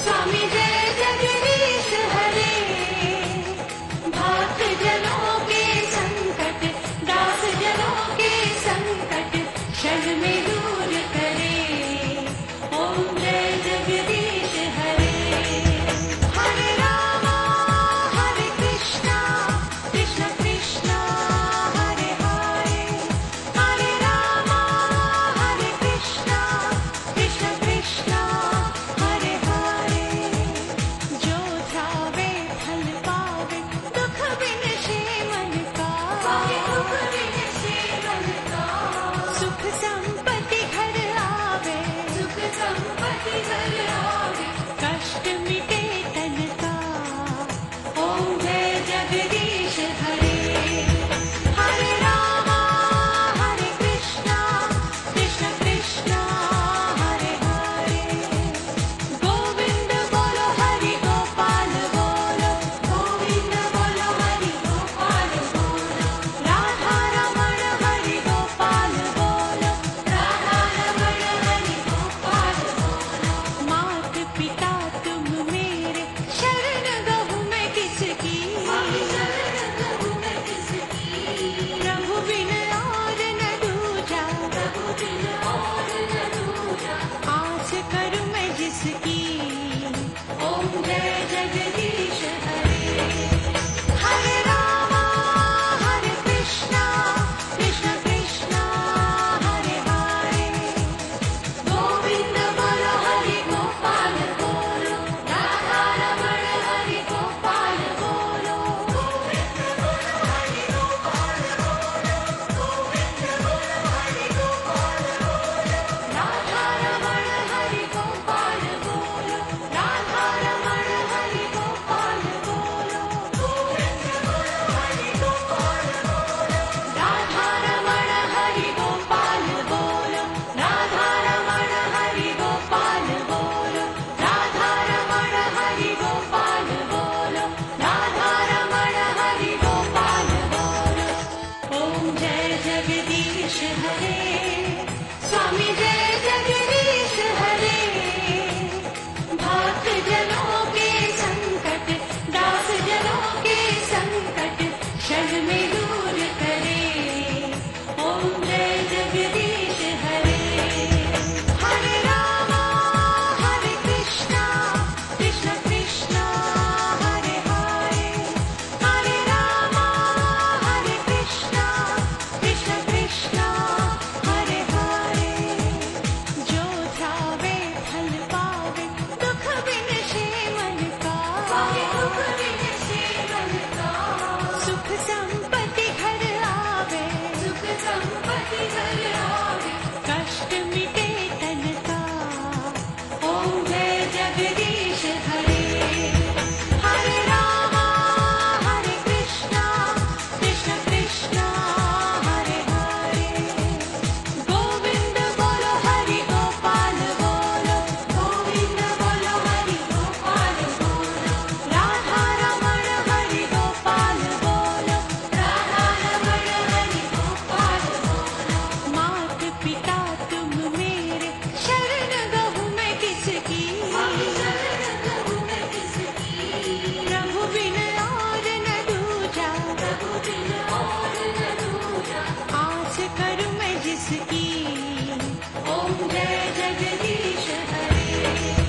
स्वामी जय जगदीश हरे। भक्त जनों के संकट, दास जनों के संकट क्षण में दूर करे। ओम जय जगदीश हरे। हरे रामा हरे कृष्णा, कृष्ण कृष्णा हरे हरे। हरे रामा हरे कृष्णा, कृष्ण कृष्णा हरे हरे। जो ध्यावे फल पावे, दुख बिनसे मन का। दुख बिनसे मन का। सुख संपत्ति घर आवे, सुख संपत्ति घर आवे। कष्ट मिटे तन का। ओम जय जगदीश हरे। हरे रामा हरे कृष्णा, कृष्ण कृष्णा हरे हरे। गोविंद बोलो हरि गोपाल बोलो, गोविंद बोलो हरि गोपाल बोलो। राधा रमण हरि गोपाल बोलो, राधा रमण हरि गोपाल बोलो। मात पिता तुम मेरे, शरण गहूँ मैं किसकी। शरण गहूँ मैं किसकी। प्रभु बिन और न दूजा, प्रभु बिन और न दूजा। आस करूँ मैं जिसकी। ओम जय जगदीश हरे। हरे रामा हरे कृष्णा, कृष्ण कृष्णा हरे हरे। गोविंद बोलो हरि गोपाल बोलो, राधा रमण हरि गोपाल बोलो। गोविंद बोलो हरि गोपाल बोलो, गोविंद बोलो हरि गोपाल बोलो। राधा रमण हरि गोपाल बोलो, राधा रमण हरि गोपाल बोलो। गोविंद बोलो हरि गोपाल बोलो, राधा रमण हरि गोपाल बोलो। राधा रमण हरि गोपाल बोलो, राधा रमण हरि गोपाल बोलो। राधा रमण हरि गोपाल बोलो। ओम जय जगदीश हरे। स्वामी जय जगदीश हरे। भक्त जनों के संकट, दास जनों के संकट क्षण में दूर करे। ओम जय जगदीश हरे। हरे रामा हरे कृष्णा, कृष्ण कृष्णा हरे हरे। हरे रामा हरे कृष्णा, कृष्ण कृष्णा हरे हरे। जो ध्यावे फल पावे, दुख बिनसे मन का। दुख बिनसे मन का। सुख संपत्ति घर आवे, सुख संपत्ति घर आवे। कष्ट मिटे तन का। ओम जय जगदीश हरे। हरे रामा हरे कृष्णा, कृष्ण कृष्णा हरे हरे। गोविंद बोलो हरि गोपाल बोलो, गोविंद बोलो हरि गोपाल बोलो। राधा रमण हरि गोपाल बोलो, राधा रमण हरि गोपाल बोलो। मात पिता तुम मेरे, शरण गहूँ मैं किसकी। शरण गहूँ मैं किसकी। प्रभु बिन और न दूजा, प्रभु बिन और न दूजा। आस करूँ मैं जिसकी। ओम जय जगदीश हरे।